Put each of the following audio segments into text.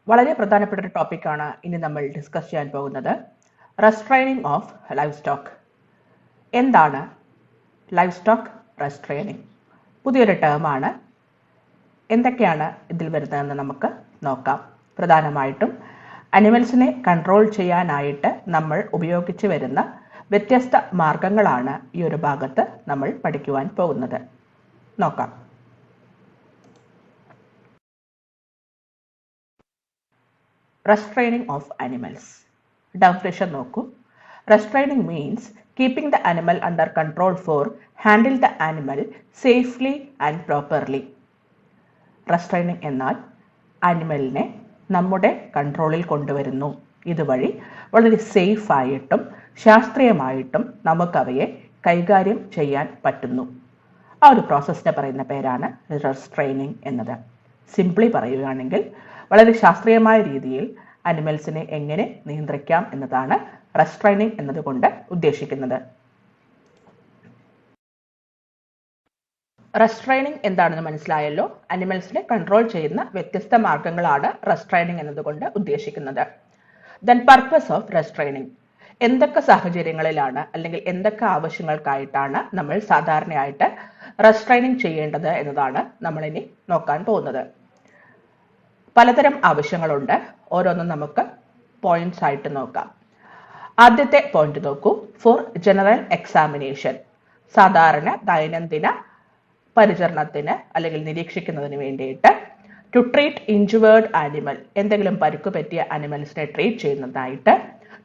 വളരെ പ്രധാനപ്പെട്ട ഒരു ടോപ്പിക്കാണ് ഇനി നമ്മൾ ഡിസ്കസ് ചെയ്യാൻ പോകുന്നത്. Restraining of live stock. എന്താണ് ലൈവ് സ്റ്റോക്ക് റെസ്ട്രെയിനിങ്? പുതിയൊരു ടേമാണ്. എന്തൊക്കെയാണ് ഇതിൽ വരുന്നതെന്ന് നമുക്ക് നോക്കാം. പ്രധാനമായിട്ടും അനിമൽസിനെ കൺട്രോൾ ചെയ്യാനായിട്ട് നമ്മൾ ഉപയോഗിച്ച് വരുന്ന വ്യത്യസ്ത മാർഗങ്ങളാണ് ഈ ഒരു ഭാഗത്ത് നമ്മൾ പഠിക്കുവാൻ പോകുന്നത്. നോക്കാം. Restraining of animals. Definition നോക്കൂ. Restraining means keeping the animal under control for handle the animal safely and properly. Restraining എന്നാൽ അനിമലിനെ നമ്മുടെ കൺട്രോളിൽ കൊണ്ടുവരുന്നു. ഇതുവഴി വളരെ സേഫ് ആയിട്ടും ശാസ്ത്രീയമായിട്ടും നമുക്കവയെ കൈകാര്യം ചെയ്യാൻ പറ്റുന്നു. ആ ഒരു പ്രോസസ്സിനെ പറയുന്ന പേരാണ് റെസ്ട്രെയിനിങ് എന്നത്. സിംപ്ലി പറയുകയാണെങ്കിൽ വളരെ ശാസ്ത്രീയമായ രീതിയിൽ അനിമൽസിനെ എങ്ങനെ നിയന്ത്രിക്കാം എന്നതാണ് റെസ്ട്രെയിനിങ് എന്നതുകൊണ്ട് ഉദ്ദേശിക്കുന്നത്. റെസ്ട്രെയിനിങ് എന്താണെന്ന് മനസ്സിലായല്ലോ. അനിമൽസിനെ കൺട്രോൾ ചെയ്യുന്ന വ്യത്യസ്ത മാർഗങ്ങളാണ് റെസ്ട്രെയിനിങ് എന്നതുകൊണ്ട് ഉദ്ദേശിക്കുന്നത്. Then purpose of restraining. എന്തൊക്കെ സാഹചര്യങ്ങളിലാണ് അല്ലെങ്കിൽ എന്തൊക്കെ ആവശ്യങ്ങൾക്കായിട്ടാണ് നമ്മൾ സാധാരണയായിട്ട് റെസ്ട്രെയിനിങ് ചെയ്യേണ്ടത് എന്നതാണ് നമ്മൾ ഇനി നോക്കാൻ പോകുന്നത്. പലതരം ആവശ്യങ്ങളുണ്ട്. ഓരോന്നും നമുക്ക് പോയിന്റ്സ് ആയിട്ട് നോക്കാം. ആദ്യത്തെ പോയിന്റ് നോക്കൂ. For general examination. സാധാരണ ദൈനംദിന പരിചരണത്തിന് അല്ലെങ്കിൽ നിരീക്ഷിക്കുന്നതിന് വേണ്ടിയിട്ട്. To treat injured animal. എന്തെങ്കിലും പരിക്കു പറ്റിയ അനിമൽസിനെ ട്രീറ്റ് ചെയ്യുന്നതായിട്ട്.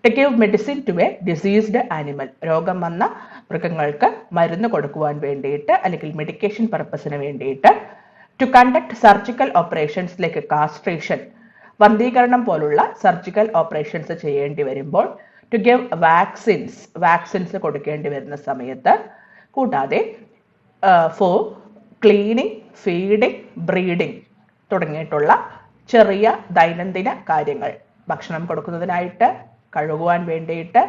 To give medicine to a diseased animal. രോഗം വന്ന മൃഗങ്ങൾക്ക് മരുന്ന് കൊടുക്കുവാൻ വേണ്ടിയിട്ട് അല്ലെങ്കിൽ മെഡിക്കേഷൻ പർപ്പസിന് വേണ്ടിയിട്ട്. To conduct surgical operations like castration. വന്ധീകരണം പോലുള്ള സർജിക്കൽ ഓപ്പറേഷൻസ് ചെയ്യേണ്ടി വരുമ്പോൾ. ടു ഗിവ് വാക്സിൻസ് കൊടുക്കേണ്ടി വരുന്ന സമയത്ത്. കൂടാതെ ഫോർ ക്ലീനിങ്, ഫീഡിങ്, ബ്രീഡിങ് തുടങ്ങിയിട്ടുള്ള ചെറിയ ദൈനംദിന കാര്യങ്ങൾ. ഭക്ഷണം കൊടുക്കുന്നതിനായിട്ട്, കഴുകുവാൻ വേണ്ടിയിട്ട്,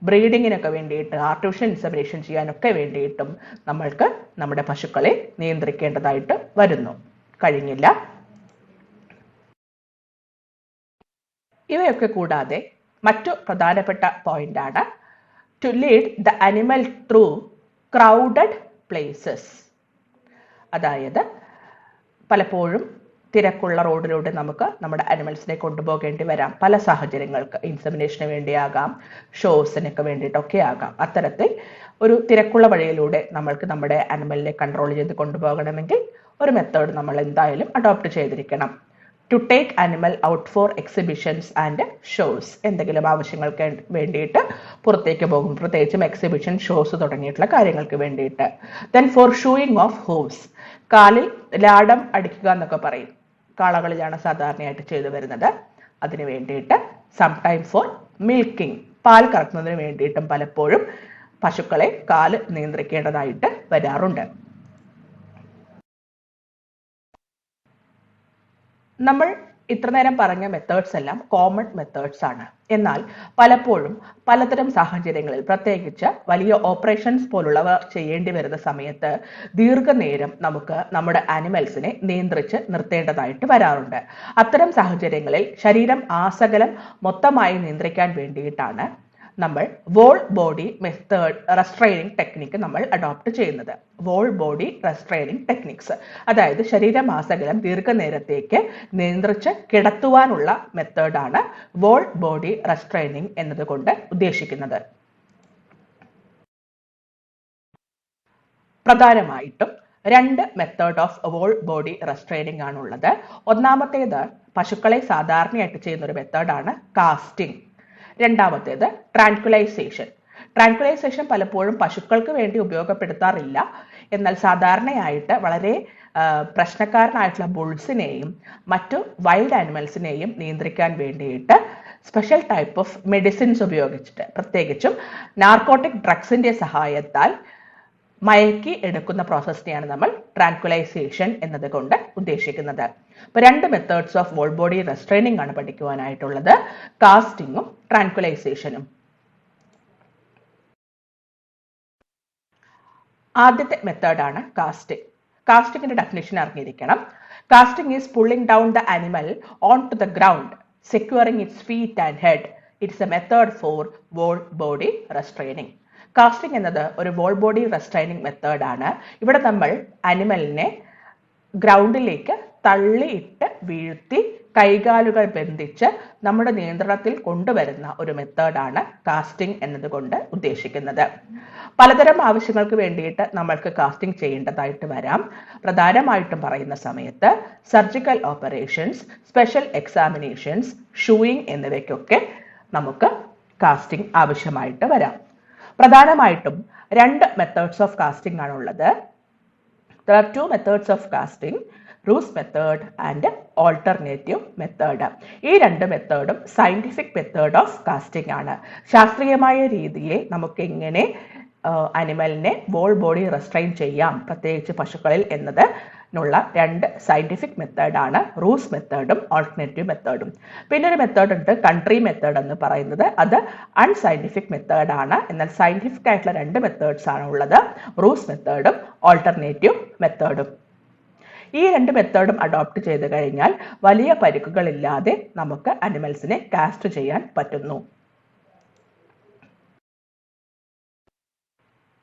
ബ്രീഡിങ്ങിനൊക്കെ വേണ്ടിയിട്ട്, ആർട്ടിഫിഷ്യൽ ഇൻസെമിനേഷൻ ചെയ്യാനൊക്കെ വേണ്ടിയിട്ടും നമ്മൾക്ക് നമ്മുടെ പശുക്കളെ നിയന്ത്രിക്കേണ്ടതായിട്ട് വരുന്നു. കഴിഞ്ഞില്ല. ഇവയൊക്കെ കൂടാതെ മറ്റു പ്രധാനപ്പെട്ട പോയിന്റാണ് to lead the animal through crowded places. അതായത് പലപ്പോഴും തിരക്കുള്ള റോഡിലൂടെ നമുക്ക് നമ്മുടെ അനിമൽസിനെ കൊണ്ടുപോകേണ്ടി വരാം. പല സാഹചര്യങ്ങൾക്ക്, ഇൻസെമിനേഷന് വേണ്ടിയാകാം, ഷോസിനൊക്കെ വേണ്ടിയിട്ടൊക്കെ ആകാം. അത്തരത്തിൽ ഒരു തിരക്കുള്ള വഴിയിലൂടെ നമ്മൾക്ക് നമ്മുടെ അനിമലിനെ കൺട്രോൾ ചെയ്ത് കൊണ്ടുപോകണമെങ്കിൽ ഒരു മെത്തേഡ് നമ്മൾ എന്തായാലും അഡോപ്റ്റ് ചെയ്തിരിക്കണം. To take animal out for exhibitions and shows. എന്തെങ്കിലും ആവശ്യങ്ങൾക്ക് വേണ്ടിയിട്ട് പുറത്തേക്ക് പോകും, പ്രത്യേകിച്ചും എക്സിബിഷൻ, ഷോസ് തുടങ്ങിയിട്ടുള്ള കാര്യങ്ങൾക്ക് വേണ്ടിയിട്ട്. Then for shoeing of hooves. കാലിൽ ലാടം അടിക്കുക എന്നൊക്കെ പറയും. കാളകളിലാണ് സാധാരണയായിട്ട് ചെയ്തു വരുന്നത്. അതിന് വേണ്ടിയിട്ട്. Sometime for milking. പാൽ കറക്കുന്നതിന് വേണ്ടിയിട്ടും പലപ്പോഴും പശുക്കളെ കാല് നിയന്ത്രിക്കേണ്ടതായിട്ട് വരാറുണ്ട്. നമ്മൾ ഇത്ര നേരം പറഞ്ഞ മെത്തേഡ്സ് എല്ലാം കോമൺ മെത്തേഡ്സ് ആണ്. എന്നാൽ പലപ്പോഴും പലതരം സാഹചര്യങ്ങളിൽ, പ്രത്യേകിച്ച് വലിയ ഓപ്പറേഷൻസ് പോലുള്ളവ ചെയ്യേണ്ടി വരുന്ന സമയത്ത് ദീർഘനേരം നമുക്ക് നമ്മുടെ ആനിമൽസിനെ നിയന്ത്രിച്ച് നിർത്തേണ്ടതായിട്ട് വരാറുണ്ട്. അത്തരം സാഹചര്യങ്ങളിൽ ശരീരം ആസകലം മൊത്തമായി നിയന്ത്രിക്കാൻ വേണ്ടിയിട്ടാണ് നമ്മൾ whole body method restraining technique നമ്മൾ അഡോപ്റ്റ് ചെയ്യുന്നത്. വോൾ ബോഡി റെസ്ട്രെയിനിങ് ടെക്നിക്സ്, അതായത് ശരീരമാസകലം ദീർഘനേരത്തേക്ക് നിയന്ത്രിച്ച് കിടത്തുവാനുള്ള മെത്തേഡാണ് വോൾ ബോഡി റെസ്ട്രെയിനിങ് എന്നതുകൊണ്ട് ഉദ്ദേശിക്കുന്നത്. പ്രധാനമായിട്ടും രണ്ട് method of whole body restraining ആണുള്ളത്. ഒന്നാമത്തേത് പശുക്കളെ സാധാരണയായിട്ട് ചെയ്യുന്ന ഒരു മെത്തേഡാണ് കാസ്റ്റിംഗ്. രണ്ടാമത്തേത് ട്രാൻക്വിലൈസേഷൻ. ട്രാൻക്വിലൈസേഷൻ പലപ്പോഴും പശുക്കൾക്ക് വേണ്ടി ഉപയോഗപ്പെടുത്താറില്ല. എന്നാൽ സാധാരണയായിട്ട് വളരെ പ്രശ്നക്കാരനായിട്ടുള്ള ബുൾസിനെയും മറ്റു വൈൽഡ് ആനിമൽസിനെയും നിയന്ത്രിക്കാൻ വേണ്ടിയിട്ട് സ്പെഷ്യൽ ടൈപ്പ് ഓഫ് മെഡിസിൻസ് ഉപയോഗിച്ചിട്ട്, പ്രത്യേകിച്ചും നാർക്കോട്ടിക് ഡ്രഗ്സിന്റെ സഹായത്താൽ മയക്കി എടുക്കുന്ന പ്രോസസ്സിനെയാണ് നമ്മൾ ട്രാൻക്വിലൈസേഷൻ എന്നതുകൊണ്ട് ഉദ്ദേശിക്കുന്നത്. അപ്പോൾ രണ്ട് methods of whole body restraining ആണ് പഠിക്കുവാനായിട്ടുള്ളത്. കാസ്റ്റിങ്ങും ട്രാൻക്വിലൈസേഷനും. ആദ്യത്തെ മെത്തേഡാണ് കാസ്റ്റിംഗ്. കാസ്റ്റിങ്ങിന്റെ ഡെഫിനിഷൻ അറിഞ്ഞിരിക്കണം. Casting is pulling down the animal on to the ground, securing its feet and head. It's a method for whole body restraining. Casting എന്നത് ഒരു വോൾ ബോഡി റെസ്ട്രെയിനിങ് മെത്തേഡാണ്. ഇവിടെ നമ്മൾ അനിമലിനെ ഗ്രൗണ്ടിലേക്ക് തള്ളിയിട്ട് വീഴ്ത്തി കൈകാലുകൾ ബന്ധിച്ച് നമ്മുടെ നിയന്ത്രണത്തിൽ കൊണ്ടുവരുന്ന ഒരു മെത്തേഡാണ് കാസ്റ്റിംഗ് എന്നതുകൊണ്ട് ഉദ്ദേശിക്കുന്നത്. പലതരം ആവശ്യങ്ങൾക്ക് വേണ്ടിയിട്ട് നമ്മൾക്ക് കാസ്റ്റിംഗ് ചെയ്യേണ്ടതായിട്ട് വരാം. പ്രധാനമായിട്ടും പറയുന്ന സമയത്ത് surgical operations, special examinations, chewing എന്നിവയ്ക്കൊക്കെ നമുക്ക് കാസ്റ്റിംഗ് ആവശ്യമായിട്ട് വരാം. പ്രധാനമായിട്ടും 2 മെത്തേഡ്സ് ഓഫ് കാസ്റ്റിംഗ് ആണുള്ളത്. There are 2 methods of casting, Reuff's method and alternative method. ഈ 2 മെത്തേഡും സയന്റിഫിക് മെത്തേഡ് ഓഫ് കാസ്റ്റിംഗ് ആണ്. ശാസ്ത്രീയമായ രീതിയിൽ നമുക്ക് എങ്ങനെ അനിമലിനെ വോൾ ബോഡി റെസ്ട്രെയിൻ ചെയ്യാം, പ്രത്യേകിച്ച് പശുക്കളിൽ എന്നതിനുള്ള 2 സയന്റിഫിക് മെത്തേഡാണ് റൂഫ്സ് മെത്തേഡും ഓൾട്ടർനേറ്റീവ് മെത്തേഡും. പിന്നെ ഒരു മെത്തേഡ് ഉണ്ട് കൺട്രി മെത്തേഡ് എന്ന് പറയുന്നത്. അത് അൺസയന്റിഫിക് മെത്തേഡാണ്. എന്നാൽ സയന്റിഫിക് ആയിട്ടുള്ള 2 മെത്തേഡ്സ് ആണ് ഉള്ളത്, റൂഫ്സ് മെത്തേഡും ഓൾട്ടർനേറ്റീവ് മെത്തേഡും. ഈ 2 മെത്തേഡും അഡോപ്റ്റ് ചെയ്ത് കഴിഞ്ഞാൽ വലിയ പരിക്കുകളില്ലാതെ നമുക്ക് അനിമൽസിനെ കാസ്റ്റ് ചെയ്യാൻ പറ്റുന്നു.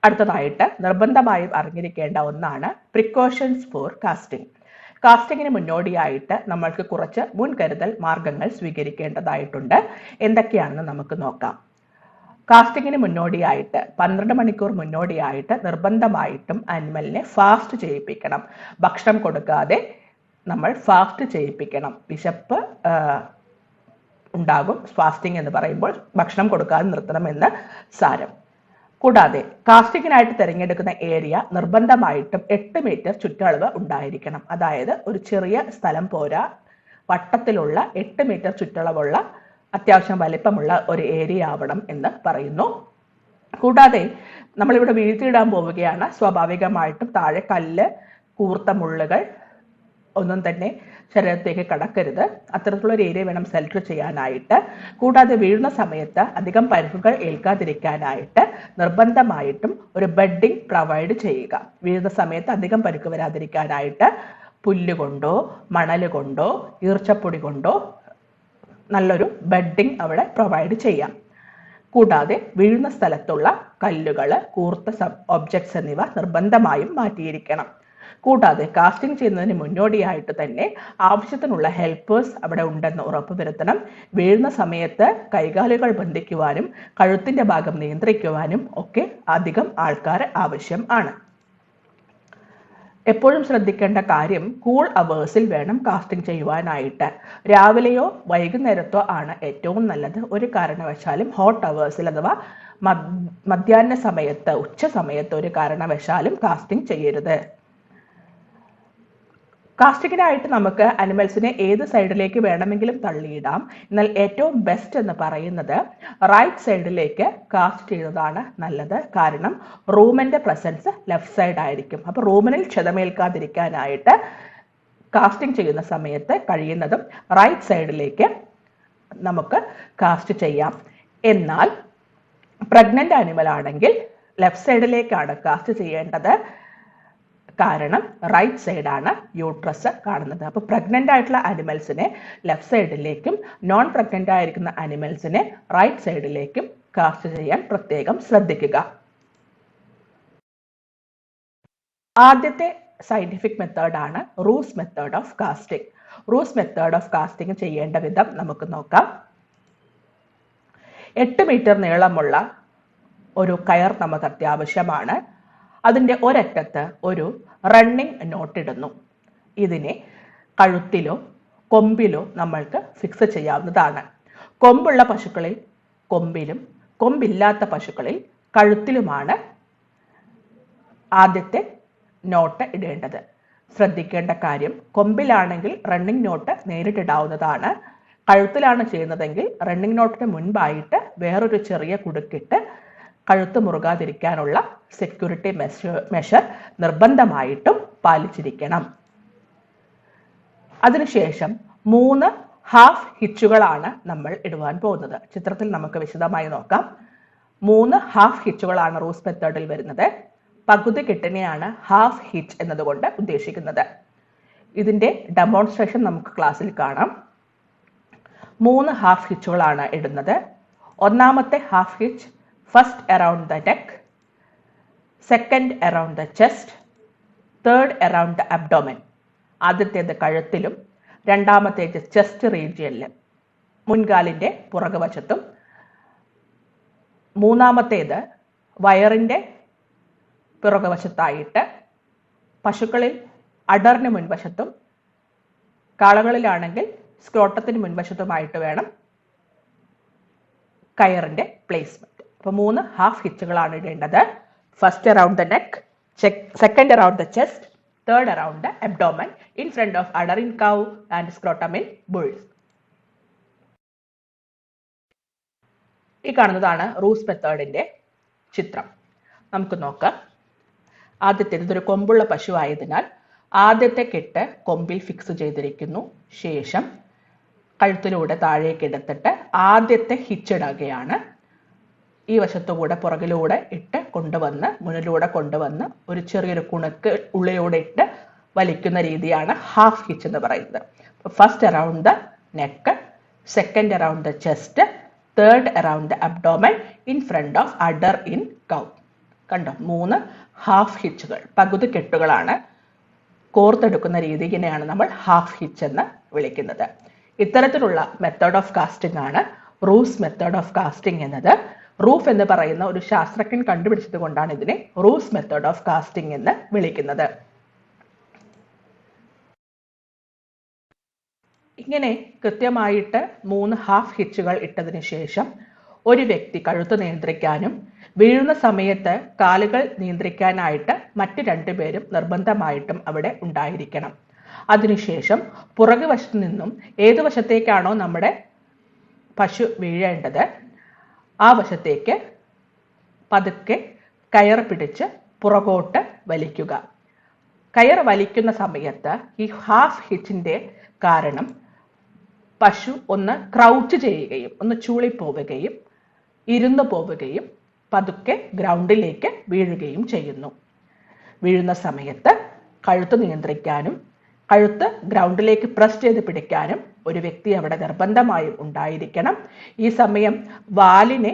അടുത്തതായിട്ട് നിർബന്ധമായും അറിഞ്ഞിരിക്കേണ്ട ഒന്നാണ് പ്രിക്കോഷൻസ് ഫോർ കാസ്റ്റിംഗ്. കാസ്റ്റിങ്ങിന് മുന്നോടിയായിട്ട് നമ്മൾക്ക് കുറച്ച് മുൻകരുതൽ മാർഗങ്ങൾ സ്വീകരിക്കേണ്ടതായിട്ടുണ്ട്. എന്തൊക്കെയാണെന്ന് നമുക്ക് നോക്കാം. കാസ്റ്റിങ്ങിന് മുന്നോടിയായിട്ട് 12 മണിക്കൂർ മുന്നോടിയായിട്ട് നിർബന്ധമായിട്ടും അനിമലിനെ ഫാസ്റ്റ് ചെയ്യിപ്പിക്കണം. ഭക്ഷണം കൊടുക്കാതെ നമ്മൾ ഫാസ്റ്റ് ചെയ്യിപ്പിക്കണം. വിശപ്പ് ഉണ്ടാകും. ഫാസ്റ്റിംഗ് എന്ന് പറയുമ്പോൾ ഭക്ഷണം കൊടുക്കാതെ നിർത്തണമെന്ന് സാരം. കൂടാതെ കാസ്റ്റിങ്ങിനായിട്ട് തിരഞ്ഞെടുക്കുന്ന ഏരിയ നിർബന്ധമായിട്ടും 8 മീറ്റർ ചുറ്റളവ് ഉണ്ടായിരിക്കണം. അതായത് ഒരു ചെറിയ സ്ഥലം പോരാ, വട്ടത്തിലുള്ള 8 മീറ്റർ ചുറ്റളവുള്ള അത്യാവശ്യം വലിപ്പമുള്ള ഒരു ഏരിയ ആവണം എന്ന് പറയുന്നു. കൂടാതെ നമ്മളിവിടെ വീഴ്ത്തിയിടാൻ പോവുകയാണ്. സ്വാഭാവികമായിട്ടും താഴെ കല്ല്, കൂർത്ത മുള്ളുകൾ ഒന്നും തന്നെ ശരീരത്തേക്ക് കടക്കരുത്. അത്തരത്തിലുള്ള ഒരു ഏരിയ വേണം സെലക്ട് ചെയ്യാനായിട്ട്. കൂടാതെ വീഴുന്ന സമയത്ത് അധികം പരിക്കുകൾ ഏൽക്കാതിരിക്കാനായിട്ട് നിർബന്ധമായിട്ടും ഒരു ബെഡിങ് പ്രൊവൈഡ് ചെയ്യുക. വീഴുന്ന സമയത്ത് അധികം പരിക്ക് വരാതിരിക്കാനായിട്ട് പുല്ലുകൊണ്ടോ മണല് കൊണ്ടോ ഈർച്ചപ്പൊടി കൊണ്ടോ നല്ലൊരു ബെഡിങ് അവിടെ പ്രൊവൈഡ് ചെയ്യാം. കൂടാതെ വീഴുന്ന സ്ഥലത്തുള്ള കല്ലുകൾ, കൂർത്ത ഒബ്ജക്ട്സ് എന്നിവ നിർബന്ധമായും മാറ്റിയിരിക്കണം. കൂടാതെ കാസ്റ്റിംഗ് ചെയ്യുന്നതിന് മുന്നോടിയായിട്ട് തന്നെ ആവശ്യത്തിനുള്ള ഹെൽപ്പേഴ്സ് അവിടെ ഉണ്ടെന്ന് ഉറപ്പുവരുത്തണം. വീഴുന്ന സമയത്ത് കൈകാലുകൾ ബന്ധിക്കുവാനും കഴുത്തിന്റെ ഭാഗം നിയന്ത്രിക്കുവാനും ഒക്കെ അധികം ആൾക്കാർ ആവശ്യം ആണ്. എപ്പോഴും ശ്രദ്ധിക്കേണ്ട കാര്യം കൂൾ അവേഴ്സിൽ വേണം കാസ്റ്റിംഗ് ചെയ്യുവാനായിട്ട്. രാവിലെയോ വൈകുന്നേരത്തോ ആണ് ഏറ്റവും നല്ലത്. ഒരു കാരണവശാലും ഹോട്ട് അവേഴ്സിൽ അഥവാ മധ്യാഹ്ന സമയത്ത്, ഉച്ച സമയത്ത് ഒരു കാരണവശാലും കാസ്റ്റിംഗ് ചെയ്യരുത്. കാസ്റ്റിങ്ങിനായിട്ട് നമുക്ക് അനിമൽസിനെ ഏത് സൈഡിലേക്ക് വേണമെങ്കിലും തള്ളിയിടാം. എന്നാൽ ഏറ്റവും ബെസ്റ്റ് എന്ന് പറയുന്നത് റൈറ്റ് സൈഡിലേക്ക് കാസ്റ്റ് ചെയ്യുന്നതാണ് നല്ലത്. കാരണം റൂമിന്റെ പ്രസൻസ് ലെഫ്റ്റ് സൈഡ് ആയിരിക്കും. അപ്പോൾ റൂമിനിൽ ക്ഷതമേൽക്കാതിരിക്കാനായിട്ട് കാസ്റ്റിംഗ് ചെയ്യുന്ന സമയത്ത് കഴിയുന്നതും റൈറ്റ് സൈഡിലേക്ക് നമുക്ക് കാസ്റ്റ് ചെയ്യാം. എന്നാൽ പ്രഗ്നന്റ് അനിമൽ ആണെങ്കിൽ ലെഫ്റ്റ് സൈഡിലേക്കാണ് കാസ്റ്റ് ചെയ്യേണ്ടത്. കാരണം റൈറ്റ് സൈഡാണ് യൂട്രസ് കാണുന്നത്. അപ്പോൾ പ്രഗ്നന്റ് ആയിട്ടുള്ള അനിമൽസിനെ ലെഫ്റ്റ് സൈഡിലേക്കും നോൺ പ്രഗ്നന്റ് ആയിരിക്കുന്ന അനിമൽസിനെ റൈറ്റ് സൈഡിലേക്കും കാസ്റ്റ് ചെയ്യാൻ പ്രത്യേകം ശ്രദ്ധിക്കുക. ആദ്യത്തെ സയന്റിഫിക് മെത്തേഡാണ് roofs method of casting. Roofs method of casting ചെയ്യേണ്ട വിധം നമുക്ക് നോക്കാം. 8 മീറ്റർ നീളമുള്ള ഒരു കയർ നമുക്ക് അത്യാവശ്യമാണ്. അതിൻ്റെ ഒരറ്റത്ത് ഒരു റണ്ണിങ് നോട്ട് ഇടുന്നു. ഇതിനെ കഴുത്തിലോ കൊമ്പിലോ നമ്മൾക്ക് ഫിക്സ് ചെയ്യാവുന്നതാണ്. കൊമ്പുള്ള പശുക്കളിൽ കൊമ്പിലും കൊമ്പില്ലാത്ത പശുക്കളിൽ കഴുത്തിലുമാണ് ആദ്യത്തെ നോട്ട് ഇടേണ്ടത്. ശ്രദ്ധിക്കേണ്ട കാര്യം, കൊമ്പിലാണെങ്കിൽ റണ്ണിങ് നോട്ട് നേരിട്ടിടാവുന്നതാണ്. കഴുത്തിലാണ് ചെയ്യുന്നതെങ്കിൽ റണ്ണിങ് നോട്ടിന് മുൻപായിട്ട് വേറൊരു ചെറിയ കുടുക്കിട്ട് കഴുത്ത് മുറുകാതിരിക്കാനുള്ള സെക്യൂരിറ്റി മെഷർ നിർബന്ധമായിട്ടും പാലിച്ചിരിക്കണം. അതിനുശേഷം 3 ഹാഫ് ഹിച്ചുകളാണ് നമ്മൾ ഇടുവാൻ പോകുന്നത്. ചിത്രത്തിൽ നമുക്ക് വിശദമായി നോക്കാം. 3 ഹാഫ് ഹിച്ചുകളാണ് റൂഫ്സ് മെത്തേഡിൽ വരുന്നത്. പകുതി കെട്ടിനെയാണ് ഹാഫ് ഹിച്ച് എന്നതുകൊണ്ട് ഉദ്ദേശിക്കുന്നത്. ഇതിന്റെ ഡെമോൺസ്ട്രേഷൻ നമുക്ക് ക്ലാസ്സിൽ കാണാം. 3 ഹാഫ് ഹിച്ചുകളാണ് ഇടുന്നത്. ഒന്നാമത്തെ half hitch first around the neck, second around the chest, third around the abdomen. ആദ്യത്തേത് കഴുത്തിലും രണ്ടാമത്തേത് ചെസ്റ്റ് റീജിയനിലും മുൻകാലിന്റെ പുറകുവശത്തും, മൂന്നാമത്തേത് വയറിന്റെ പുറകുവശത്തായിട്ട്, പശുക്കളിൽ അഡറിന് മുൻവശത്തും കാളകളിലാണെങ്കിൽ സ്ക്രോട്ടത്തിന് മുൻവശത്തുമായിട്ട് വേണം കയറിന്റെ പ്ലേസ്മെന്റ്. അപ്പൊ 3 ഹാഫ് ഹിച്ചുകളാണ് ഇടേണ്ടത്. First around the neck, second around the chest, third around the abdomen, in front of udder in cow and scrotum in bulls. ഈ കാണുന്നതാണ് റൂസ് മെത്തേഡിന്റെ ചിത്രം. നമുക്ക് നോക്കാം. ആദ്യത്തെ ഇതൊരു കൊമ്പുള്ള പശു ആയതിനാൽ ആദ്യത്തെ കെട്ട് കൊമ്പിൽ ഫിക്സ് ചെയ്തിരിക്കുന്നു. ശേഷം കഴുത്തിലൂടെ താഴേക്ക് എടുത്തിട്ട് ആദ്യത്തെ ഹിച്ചിടുകയാണ്. ഈ വശത്തുകൂടെ പുറകിലൂടെ ഇട്ട് കൊണ്ടുവന്ന് മുന്നിലൂടെ കൊണ്ടുവന്ന് ഒരു ചെറിയൊരു കുണുക്ക് ഉള്ളിലൂടെ ഇട്ട് വലിക്കുന്ന രീതിയാണ് ഹാഫ് ഹിച്ച് എന്ന് പറയുന്നത്. First around the neck, second around the chest, third around the abdomen, in front of udder in cow. കണ്ടോ, 3 ഹാഫ് ഹിച്ചുകൾ, പകുതി കെട്ടുകളാണ്. കോർത്തെടുക്കുന്ന രീതിയെയാണ് നമ്മൾ ഹാഫ് ഹിച്ച് എന്ന് വിളിക്കുന്നത്. ഇത്തരത്തിലുള്ള മെത്തേഡ് ഓഫ് കാസ്റ്റിംഗ് ആണ് റൂസ് മെത്തേഡ് ഓഫ് കാസ്റ്റിംഗ് എന്നത്. റൂഫ് എന്ന് പറയുന്ന ഒരു ശാസ്ത്രജ്ഞൻ കണ്ടുപിടിച്ചത് കൊണ്ടാണ് ഇതിനെ റൂസ് മെത്തേഡ് ഓഫ് കാസ്റ്റിംഗ് എന്ന് വിളിക്കുന്നത്. ഇങ്ങനെ കൃത്യമായിട്ട് 3 ഹാഫ് ഹിച്ചുകൾ ഇട്ടതിന് ശേഷം ഒരു വ്യക്തി കഴുത്ത് നിയന്ത്രിക്കാനും വീഴുന്ന സമയത്ത് കാലുകൾ നിയന്ത്രിക്കാനായിട്ട് മറ്റ് 2 പേരും നിർബന്ധമായിട്ടും അവിടെ ഉണ്ടായിരിക്കണം. അതിനുശേഷം പുറകുവശത്തു നിന്നും ഏത് വശത്തേക്കാണോ നമ്മുടെ പശു വീഴേണ്ടത് ആ വശത്തേക്ക് പതുക്കെ കയർ പിടിച്ച് പുറകോട്ട് വലിക്കുക. കയർ വലിക്കുന്ന സമയത്ത് ഈ ഹാഫ് ഹിച്ചിന്റെ കാരണം പശു ഒന്ന് ക്രൗച്ച് ചെയ്യുകയും ഒന്ന് ചൂളിപ്പോവുകയും ഇരുന്നു പോവുകയും പതുക്കെ ഗ്രൗണ്ടിലേക്ക് വീഴുകയും ചെയ്യുന്നു. വീഴുന്ന സമയത്ത് കഴുത്ത് നിയന്ത്രിക്കാനും കഴുത്ത് ഗ്രൗണ്ടിലേക്ക് പ്രസ് ചെയ്ത് പിടിക്കാനും ഒരു വ്യക്തി അവിടെ നിർബന്ധമായും ഉണ്ടായിരിക്കണം. ഈ സമയം വാലിനെ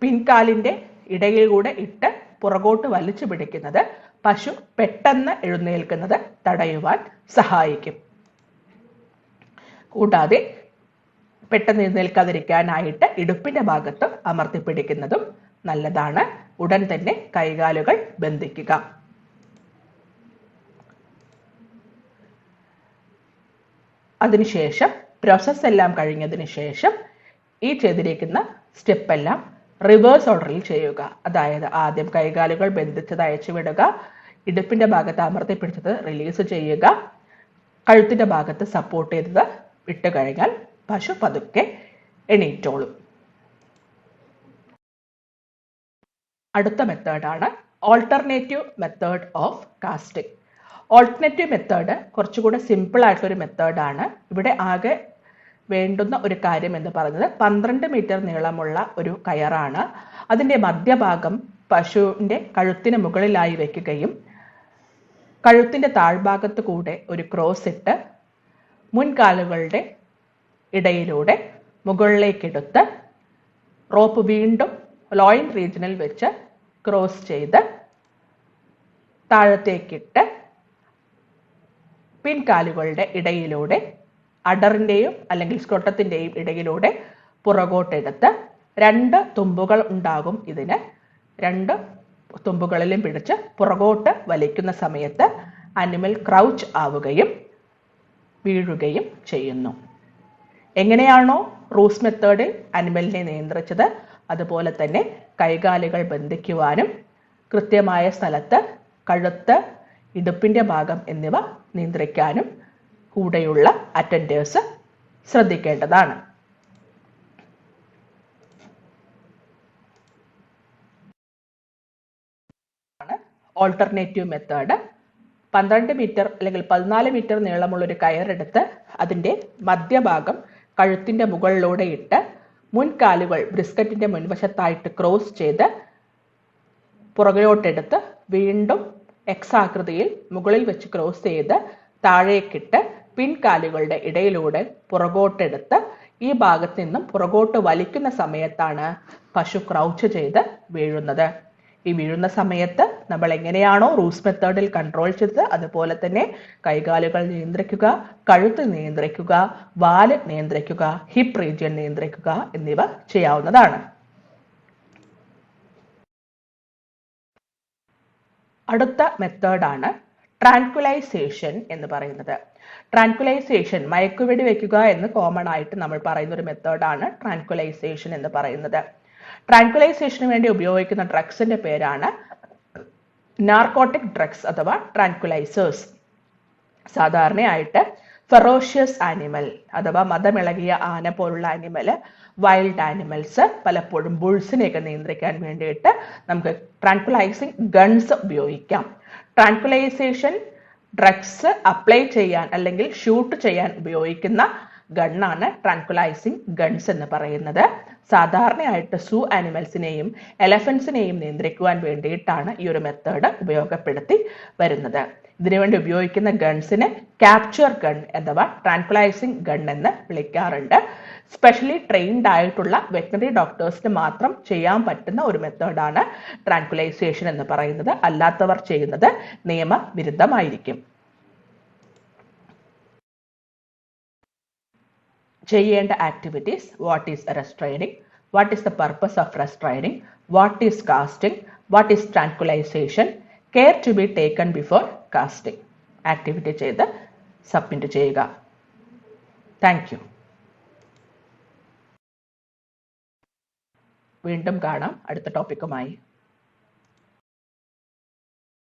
പിൻകാലിന്റെ ഇടയിലൂടെ ഇട്ട് പുറകോട്ട് വലിച്ചു പിടിക്കുന്നത് പശു പെട്ടെന്ന് എഴുന്നേൽക്കുന്നത് തടയുവാൻ സഹായിക്കും. കൂടാതെ പെട്ടെന്ന് എഴുന്നേൽക്കാതിരിക്കാനായിട്ട് ഇടുപ്പിന്റെ ഭാഗത്ത് അമർത്തിപ്പിടിക്കുന്നതും നല്ലതാണ്. ഉടൻ തന്നെ കൈകാലുകൾ ബന്ധിക്കുക. അതിനുശേഷം പ്രോസസ് എല്ലാം കഴിഞ്ഞതിന് ശേഷം ഈ ചെയ്തിരിക്കുന്ന സ്റ്റെപ്പ് എല്ലാം റിവേഴ്സ് ഓർഡറിൽ ചെയ്യുക. അതായത് ആദ്യം കൈകാലുകൾ ബന്ധിച്ചത് അയച്ചു വിടുക, ഇടുപ്പിന്റെ ഭാഗത്ത് അമർത്തിപ്പിടിച്ചത് റിലീസ് ചെയ്യുക, കഴുത്തിന്റെ ഭാഗത്ത് സപ്പോർട്ട് ചെയ്തത് വിട്ട് കഴിഞ്ഞാൽ പശു പതുക്കെ എണീറ്റോളും. അടുത്ത മെത്തേഡാണ് alternative method of casting. Alternative method കുറച്ചുകൂടെ സിമ്പിൾ ആയിട്ടുള്ളൊരു മെത്തേഡാണ്. ഇവിടെ ആകെ വേണ്ടുന്ന ഒരു കാര്യം എന്ന് പറയുന്നത് 12 മീറ്റർ നീളമുള്ള ഒരു കയറാണ്. അതിൻ്റെ മധ്യഭാഗം പശുവിൻ്റെ കഴുത്തിന് മുകളിലായി വയ്ക്കുകയും കഴുത്തിൻ്റെ താഴ്ഭാഗത്ത് കൂടെ ഒരു ക്രോസ് ഇട്ട് മുൻകാലുകളുടെ ഇടയിലൂടെ മുകളിലേക്കെടുത്ത് റോപ്പ് വീണ്ടും ലോയിൻ റീജിയനിൽ വെച്ച് ക്രോസ് ചെയ്ത് താഴത്തേക്കിട്ട് പിൻകാലുകളുടെ ഇടയിലൂടെ അഡറിൻ്റെയും അല്ലെങ്കിൽ സ്ക്രോട്ടത്തിൻ്റെയും ഇടയിലൂടെ പുറകോട്ടെടുത്ത് 2 തുമ്പുകൾ ഉണ്ടാകും. ഇതിന് 2 തുമ്പുകളിലും പിടിച്ച് പുറകോട്ട് വലിക്കുന്ന സമയത്ത് അനിമൽ ക്രൗച്ച് ആവുകയും വീഴുകയും ചെയ്യുന്നു. എങ്ങനെയാണോ റൂസ് മെത്തേഡിൽ അനിമലിനെ നിയന്ത്രിച്ചത് അതുപോലെ തന്നെ കൈകാലുകൾ ബന്ധിക്കുവാനും കൃത്യമായ സ്ഥലത്ത് കഴുത്ത്, ഇടുപ്പിന്റെ ഭാഗം എന്നിവ നിയന്ത്രിക്കാനും കൂടെയുള്ള അറ്റൻഡേഴ്സ് ശ്രദ്ധിക്കേണ്ടതാണ്. ഓൾട്ടർനേറ്റീവ് മെത്തേഡ് 12 മീറ്റർ അല്ലെങ്കിൽ 14 മീറ്റർ നീളമുള്ള ഒരു കയറെടുത്ത് അതിൻ്റെ മധ്യഭാഗം കഴുത്തിന്റെ മുകളിലൂടെ ഇട്ട് മുൻകാലുകൾ ബ്രിസ്ക്കറ്റിന്റെ മുൻവശത്തായിട്ട് ക്രോസ് ചെയ്ത് പുറകിലോട്ടെടുത്ത് വീണ്ടും എക്സ് ആകൃതിയിൽ മുകളിൽ വെച്ച് ക്രോസ് ചെയ്ത് താഴേക്കിട്ട് പിൻകാലുകളുടെ ഇടയിലൂടെ പുറകോട്ടെടുത്ത് ഈ ഭാഗത്ത് നിന്നും പുറകോട്ട് വലിക്കുന്ന സമയത്താണ് പശു ക്രൗച്ച് ചെയ്ത് വീഴുന്നത്. ഈ വീഴുന്ന സമയത്ത് നമ്മൾ എങ്ങനെയാണോ റൂഫ്സ് മെത്തേഡിൽ കൺട്രോൾ ചെയ്തത് അതുപോലെ തന്നെ കൈകാലുകൾ നിയന്ത്രിക്കുക, കഴുത്ത് നിയന്ത്രിക്കുക, വാല് നിയന്ത്രിക്കുക, ഹിപ്പ് റീജിയൻ നിയന്ത്രിക്കുക എന്നിവ ചെയ്യാവുന്നതാണ്. അടുത്ത മെത്തേഡാണ് ട്രാൻക്വിലൈസേഷൻ എന്ന് പറയുന്നത്. ട്രാൻക്വിലൈസേഷൻ, മയക്കുവെടി വെക്കുക എന്ന് കോമൺ ആയിട്ട് നമ്മൾ പറയുന്ന ഒരു മെത്തേഡാണ് ട്രാൻക്വിലൈസേഷൻ എന്ന് പറയുന്നത്. ട്രാൻക്വിലൈസേഷന് വേണ്ടി ഉപയോഗിക്കുന്ന ഡ്രഗ്സിന്റെ പേരാണ് നാർക്കോട്ടിക് ഡ്രഗ്സ് അഥവാ ട്രാൻക്വിലൈസേഴ്സ്. സാധാരണയായിട്ട് ഫെറോഷ്യസ് ആനിമൽ അഥവാ മദമിളകിയ ആന പോലുള്ള ആനിമൽ, വൈൽഡ് ആനിമൽസ്, പലപ്പോഴും ബുൾസിനെയൊക്കെ നിയന്ത്രിക്കാൻ വേണ്ടിയിട്ട് നമുക്ക് ട്രാൻക്വിലൈസിങ് ഗൺസ് ഉപയോഗിക്കാം. ട്രാൻക്വിലൈസേഷൻ ഡ്രഗ്സ് അപ്ലൈ ചെയ്യാൻ അല്ലെങ്കിൽ ഷൂട്ട് ചെയ്യാൻ ഉപയോഗിക്കുന്ന ഗണ്ണാണ് ട്രാൻക്വിലൈസിങ് ഗൺസ് എന്ന് പറയുന്നത്. സാധാരണയായിട്ട് സൂ ആനിമൽസിനെയും എലഫൻസിനെയും നിയന്ത്രിക്കുവാൻ വേണ്ടിയിട്ടാണ് ഈ ഒരു മെത്തേഡ് ഉപയോഗപ്പെടുത്തി വരുന്നത്. ഇതിനുവേണ്ടി ഉപയോഗിക്കുന്ന ഗൺസിനെ ക്യാപ്ചർ ഗൺ അഥവാ ട്രാൻക്വിലൈസിങ് ഗൺ എന്ന് വിളിക്കാറുണ്ട്. സ്പെഷ്യലി ട്രെയിൻഡ് ആയിട്ടുള്ള വെറ്ററിനറി ഡോക്ടേഴ്സിന് മാത്രം ചെയ്യാൻ പറ്റുന്ന ഒരു മെത്തേഡാണ് ട്രാൻക്വിലൈസേഷൻ എന്ന് പറയുന്നത്. അല്ലാത്തവർ ചെയ്യുന്നത് നിയമവിരുദ്ധമായിരിക്കും. ചെയ്യേണ്ട activities: what is restraining, what is the purpose of restraining, what is casting, what is tranquilization, care to be taken before casting. Activity ചെയ്ത് സബ്മിറ്റ് ചെയ്യുക. Thank you. വീണ്ടും കാണാം അടുത്ത ടോപ്പിക്കുമായി.